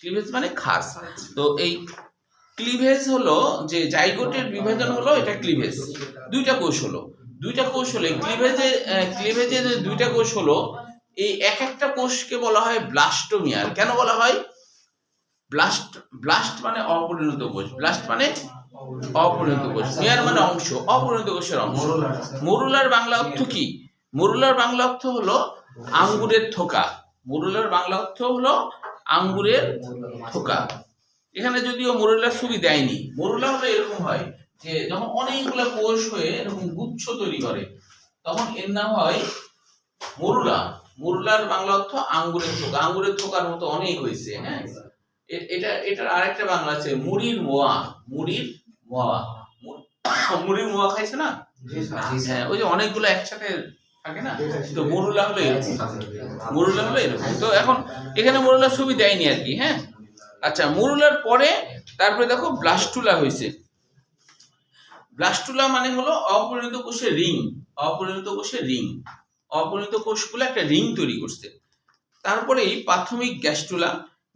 ক্লিভেজ মানে খাস। তো এই ক্লিভেজ হলো যে জাইগোটের বিভাজন হলো, এটা ক্লিভেজ। দুইটা কোষ হলো, দুইটা কোষ হলে ক্লিভেজে যে দুইটা কোষ হলো, এই এক একটা কোষকে বলা হয় ব্লাস্টোমিয়ার। কেন বলা হয় ব্লাস্ট মানে অপরিণত কোষ, ব্লাস্ট মানে অপরিণত কোষ, মিয়ার মানে অংশ, অপরিণত কোষের অংশ। মরুলার বাংলা অর্থ কি? মরুলার বাংলা অর্থ হলো আঙ্গুরের থোকা। মরুলার বাংলা অর্থ হলো আঙ্গুরের থোকা। এখানে যদিও মরুলার ছবি দেয়নি। মরুলা হলো এরকম হয় যে যখন অনেকগুলো কোষ হয়ে এরকম গুচ্ছ তৈরি করে, তখন এর নাম হয় মরুলা। মরুলার বাংলা অর্থ আঙ্গুরের থোকা। আঙ্গুরের থোকার মতো অনেক হয়েছে। হ্যাঁ এটার আরেকটা বাংলা আছে মুড়ির মোয়া। মুড়ির মোয়া, মুড়ির মোয়া খাইছে না? হ্যাঁ ওই যে অনেকগুলো একসাথে থাকে না, তো মরুলা হলো এরকম। মরুলা হলো এরকম। তো এখন এখানে মরুলার ছবি দেয়নি আর কি। হ্যাঁ আচ্ছা, মরুলার পরে তারপরে দেখো ব্লাস্টুলা হয়েছে। ব্লাস্টুলা মানে হলো অপরিণত কোষের রিং। অপরিণত কোষের রিং, অপরিণত কোষগুলো একটা রিং তৈরি করছে। তারপরেই প্রাথমিক গ্যাস্টুলা।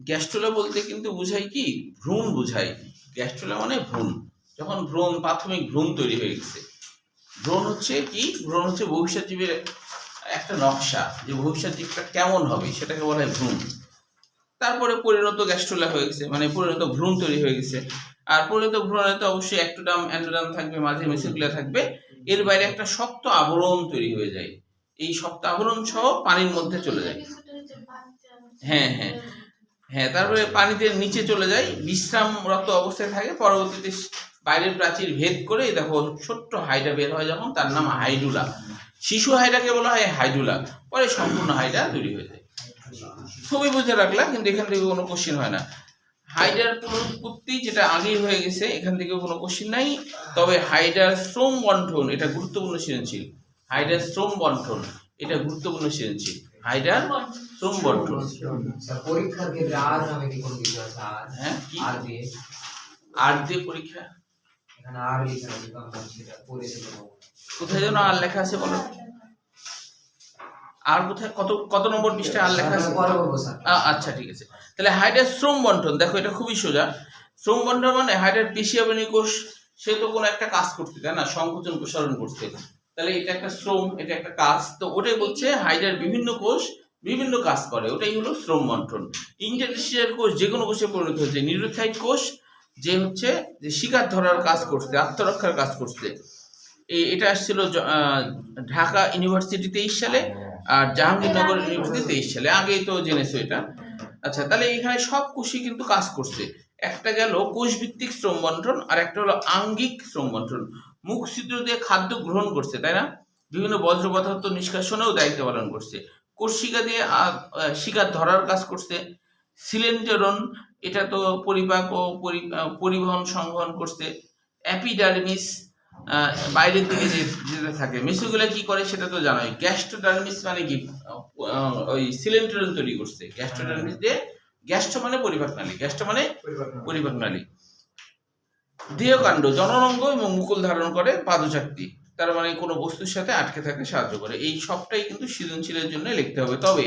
গ্যাস্টুলা বলতে কিন্তু বুঝাই কি? ভ্রূণ বুঝাই। গ্যাস্টুলা মানে ভ্রূণ। যখন ভ্রূণ, প্রাথমিক ভ্রূণ তৈরি হয়ে গেছে। ভ্রূণ হচ্ছে কি? ভ্রূণ হচ্ছে ভবিষ্যৎ জীবের একটা নকশা, যে ভবিষ্যৎ জীবটা কেমন হবে সেটাকে বলা হয় ভ্রূণ। তারপরে পরিণত গ্যাস্ট্রোলা হয়ে গেছে, মানে পরিণত ভ্রূণ তৈরি হয়ে গেছে। আর পরিণত ভ্রূণে তো অবশ্যই একটোডাম, অ্যান্ডোডাম থাকবে, মাঝে মেসোগ্লিয়া থাকবে। এর বাইরে একটা শক্ত আবরণ তৈরি হয়ে যায়। এই শক্ত আবরণ সহ পানির মধ্যে চলে যায়। হ্যাঁ হ্যাঁ হ্যাঁ তারপরে পানিতে নিচে চলে যায়, বিশ্রামরত অবস্থায় থাকে। পরবর্তীতে বাইরের প্রাচীর ভেদ করে দেখো ছোট্ট হাইডা বের হয় যখন, তার নাম হাইডুলা। শিশু হাইডাকে বলা হয় হাইডুলা। পরে সম্পূর্ণ হাইডা তৈরি হয়ে যায়। ছবি বুঝে রাখলা, কিন্তু এখান থেকে কোনো কোশ্চিন হয় না। হাইডার পুনরুৎপত্তি যেটা আগেই হয়ে গেছে, এখান থেকে কোনো কোশ্চিন নাই। তবে হাইডার শ্রম বন্টন এটা গুরুত্বপূর্ণ সৃজনশীল। হাইডার শ্রম বন্টন এটা গুরুত্বপূর্ণ সৃজনশীল। হাইডার শ্রম বন্টন। পরীক্ষার ক্ষেত্রে আর নামে কি কোনো কিছু আছে? আর হ্যাঁ কি? আর দিয়ে আর দিয়ে পরীক্ষা? এখানে আর লেখা আছে, কারণ সেটা পড়েছিল। কোথায় যেন আর লেখা আছে বলো? আর কোথায় কত নম্বর পৃষ্ঠায় আর লেখা আছে? আচ্ছা ঠিক আছে। তাহলে হাইডার শ্রম বন্টন দেখো, এটা খুবই সোজা। শ্রম বন্টন মানে হাইডার পেশিয়াবনী কোষ, সে তো কোনো একটা কাজ করতে, তাই না? সংকোচন প্রসারণ করতে। তাহলে এটা একটা শ্রম, এটা একটা কাজ। তো ওটাই বলছে হাইডার বিভিন্ন কোষ বিভিন্ন কাজ করে, ওটাই হলো শ্রম বন্টন। ইন্টারস্টিশিয়াল কোষ যে কোনো কোষে পরিণত হচ্ছে। নিউরোথাইট কোষ যে হচ্ছে যে শিকার ধরার কাজ করছে, আত্মরক্ষার কাজ করছে। এটা আসছিল ঢাকা ইউনিভার্সিটি 23 সালে, আর জাহাঙ্গীরনগর ইউনিভার্সিটি 23 সালে। আগেই তো জেনেছো এটা। আচ্ছা, তাহলে এখানে সব কোষই কিন্তু কাজ করছে। একটা গেল কোষ ভিত্তিক শ্রম বন্টন, আর একটা হলো আঙ্গিক শ্রম বন্টন। মুখ ছিদ্র দিয়ে খাদ্য গ্রহণ করছে, তাই না? বিভিন্ন বজ্র পদার্থ নিষ্কাশনেও দায়িত্ব পালন করছে। কোষিকা দিয়ে শিকার ধরার কাজ করছে। সিলেন্টেরন এটা তো পরিপাক ও পরিবহন সংবহন করছে। অ্যাপিডার্মিস বাইরের দিকে যেতে থাকে। মেসোগুলা কি করে সেটা তো জানোই। গ্যাস্ট্রোডার্মিস মানে কি? ওই সিলেন্টেরন তৈরি করছে। গ্যাস্ট্রোডার্মিস দিয়ে, গ্যাস্ট্রো মানে পরিপাক নালী, গ্যাস্ট্রো মানে পরিপাক নালী। দেহকাণ্ড জননাঙ্গ এবং মুকুল ধারণ করে, পাদচাকতি, তার মানে কোনো বস্তুর সাথে আটকে থাকতে সাহায্য করে। এই সবটাই কিন্তু সৃজনশীলের জন্য লিখতে হবে। তবে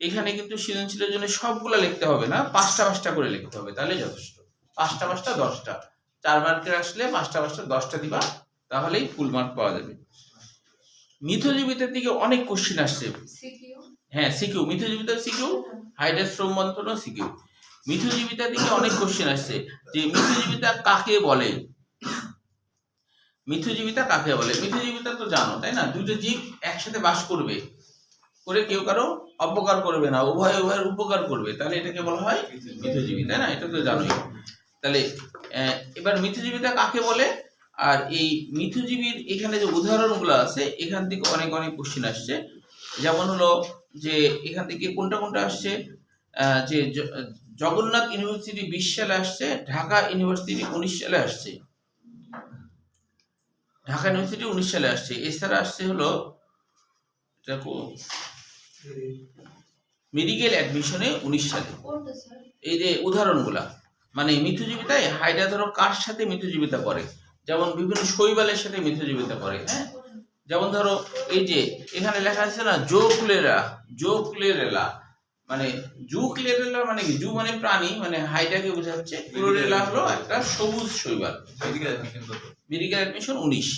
এখানে কিন্তু সৃজনশীলের জন্য সবগুলা লিখতে হবে না, 5টা 5টা করে লিখতে হবে, তাহলে যথেষ্ট। 5টা 5টা 10টা, 4 মার্কের আসলে 5টা 10টা দিবা, তাহলেই ফুল মার্ক পাওয়া যাবে। মিথজীবিতার দিকে অনেক কোশ্চেন আসছে। হ্যাঁ, সিকিউ, মিথজীবিতার সিকিউ, হাইডার শ্রম মন্ত্রণ সিকিউ। মিথজীবিতার দিকে অনেক কোশ্চেন আসছে যে মিথজীবিতা কাকে বলে। মিথজীবিতা কাকে বলে? মিথজীবিতা তো জানো, তাই না? দুটো জীব একসাথে বাস করবে, করে কেউ কারো অপকার করবে না, উভয়ের উপকার করবে, তাহলে এটাকে বলা হয় মিথজীবী, তাই না? এটা তো জানোই। তাহলে এবার মিথজীবিতা কাকে বলে, আর এই মিথজীবীর এখানে যে উদাহরণগুলো আছে এখান থেকে অনেক কোশ্চেন আসছে। যেমন হলো যে এখান থেকে কোনটা আসছে, যে জগন্নাথ ইউনিভার্সিটি 20 সালে আসছে, ঢাকা ইউনিভার্সিটি 19 সালে আসছে। ঢাকা ইউনিভার্সিটি 19 সালে আসছে। এছাড়া আসছে হলো মেডিকেল অ্যাডমিশনে 19 সালে। এই যে উদাহরণগুলা, মানে মিথজীবিতায় হাইডা ধরো কার সাথে মিথজীবিতা করে, যেমন বিভিন্ন শৈবালের সাথে মিথজীবিতা করে। হ্যাঁ, যেমন ধরো এই যে এখানে লেখা আছে না, জোক্লেরেলা, মানে জুক্লেরেলা মানে কি? জু মানে প্রাণী, মানে হাইডাকে বোঝাচ্ছে। ক্লোরেলা হলো একটা সবুজ শৈবাল। Medical admission 19।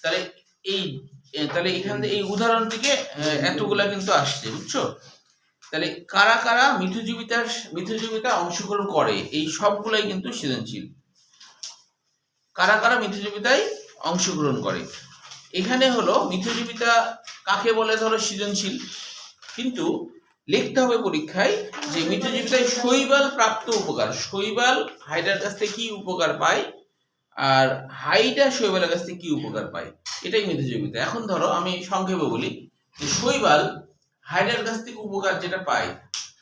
তাহলে এখান থেকে এই উদাহরণ থেকে এতগুলা কিন্তু আসছে, বুঝছো? তাহলে কারা মিথজীবিতা অংশগ্রহণ করে, এই সবগুলাই কিন্তু সৃজনশীল। কারা মিথজীবিতায় অংশগ্রহণ করে, এখানে হলো মিথজীবিতা কাকে বলে ধরো সৃজনশীল, কিন্তু লিখতে হবে পরীক্ষায় যে মিথজীবিতায় শৈবাল প্রাপ্ত উপকার, শৈবাল হাইডার কাছ থেকে কি উপকার পায়, আর হাইডা শৈবালের কাছ থেকে কি উপকার পায়, এটাই মিথজীবিতা। এখন ধরো আমি সংক্ষেপে বলি যে শৈবাল হাইডার কাছ থেকে উপকার যেটা পায়,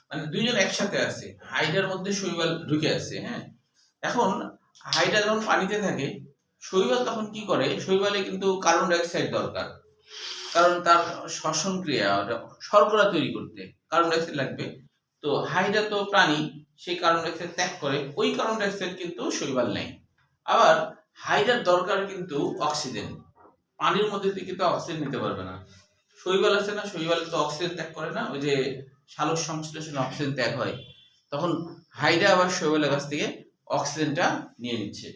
মানে দুইজন একসাথে আছে, হাইডার মধ্যে শৈবাল ঢুকে আছে। হ্যাঁ, এখন হাইডা যখন পানিতে থাকে, শৈবাল তখন কি করে? শৈবালে কিন্তু কার্বন ডাই অক্সাইড দরকার, কারণ তার শ্বসন ক্রিয়া, শর্করা তৈরি করতে কার্বন ডাই অক্সাইড লাগবে। তো হাইডা তো প্রাণী, সেই কার্বন ডাই অক্সাইড ত্যাগ করে, ওই কার্বন ডাই অক্সাইড কিন্তু শৈবাল নেয়। আবার হাইডার দরকার কিন্তু অক্সিজেন, পানির মধ্যে থেকে তো অক্সিজেন নিতে পারবে না। শৈবাল আছে না, শৈবাল তো অক্সিজেন ত্যাগ করে না, ওই যে সালোক সংশ্লেষণে অক্সিজেন ত্যাগ হয়, তখন হাইডা আবার শৈবালের কাছ থেকে অক্সিজেনটা নিয়ে নিচ্ছে।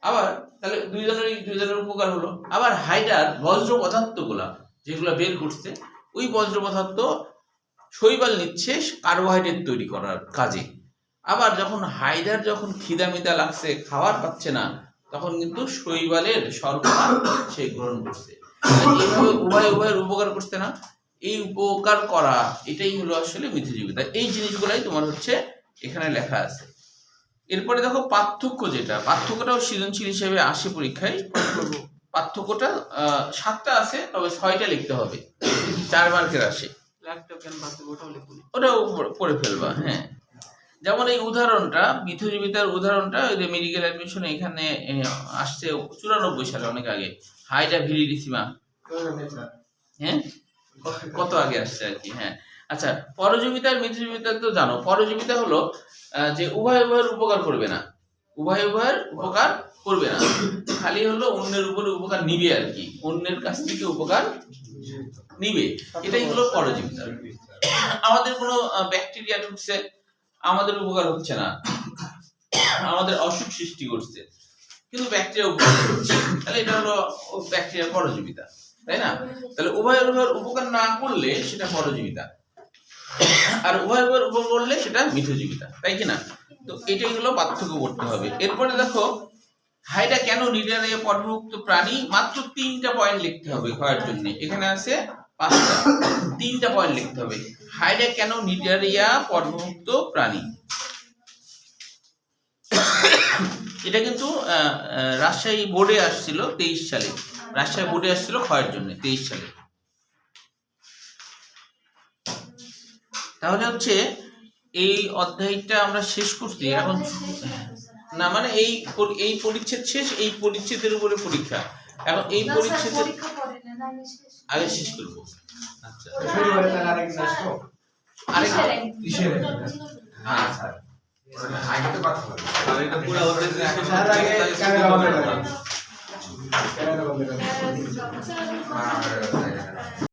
আবার তাহলে দুইজনের উপকার হলো। আবার হাইডার বজ্র পদার্থগুলা যেগুলো বের করছে, ওই বজ্র পদার্থ শৈবাল নিচ্ছে কার্বোহাইড্রেট তৈরি করার কাজে। আবার যখন হাইডার খিদা লাগছে, খাবার পাচ্ছে না, তখন কিন্তু শৈবালের শর্করা সে গ্রহণ করছে। এইভাবে উভয়ের উপকার করছে না, এই উপকার করা এটাই হলো আসলে মিথজীবিতা। এই জিনিসগুলাই তোমার হচ্ছে এখানে লেখা আছে। এরপরে দেখো পার্থক্য, পার্থক্যটাও সৃজনশীল হিসেবে আসে পরীক্ষায়। পার্থক্যটা 7টা আছে, তবে 6টা লিখতে হবে, 4 মার্কের আসে। ওটাও পড়ে ফেলবা। হ্যাঁ, যেমন এই উদাহরণটা, মিথজীবিতার উদাহরণটা ওই যে মেডিকেল অ্যাডমিশনে এখানে আসছে 94 সালে, অনেক আগে। হাইডা ভিরিডিসিমা, হ্যাঁ, কত আগে আসছে আর কি। হ্যাঁ, আচ্ছা, পরজীবিতার মিথজীবিতা তো জানো। পরজীবিতা হলো যে উভয়ের উপকার করবে না, খালি হলো অন্যের উপরে উপকার নিবে আর কি, অন্যের কাছ থেকে উপকার নিবে, এটাই হলো পরজীবিতা। আমাদের কোনো ব্যাকটেরিয়া ঢুকছে, আমাদের উপকার হচ্ছে না, আমাদের অসুখ সৃষ্টি করছে, কিন্তু ব্যাকটেরিয়া উপকার করছে, তাহলে এটা হলো ব্যাকটেরিয়ার পরজীবিতা, তাই না? তাহলে উভয়ের উপকার না করলে সেটা পরজীবিতা, আর উভয়ের উপকার করলে সেটা মিথজীবিতা, তাই কি না? তো এটাই হলো পার্থক্য করতে হবে। এরপরে দেখো হাইডা কেন নিডারিয়া পর্বভুক্ত প্রাণী, মাত্র 3টা পয়েন্ট লিখতে হবে হওয়ার জন্য। এখানে আছে 5টা, 3টা পয়েন্ট লিখতে হবে। হাইডা কেন নিডারিয়া পর্বভুক্ত প্রাণী, এটা কিন্তু রাজশাহী বোর্ডে আসছিল 23 সালে, রাজশাহী বোর্ডে আসছিল ক্ষয়ের জন্য 23 সালে। তাহলে হচ্ছে এই অধ্যায়টা আমরা শেষ করছি এখন না, মানে এই পরিচ্ছেদ শেষ, এই পরিচ্ছেদের উপরে পরীক্ষা। এখন এই পরিচ্ছেদের আগে শেষ করব। আচ্ছা, আগে তো কথা বলি, আর এটা পুরো আর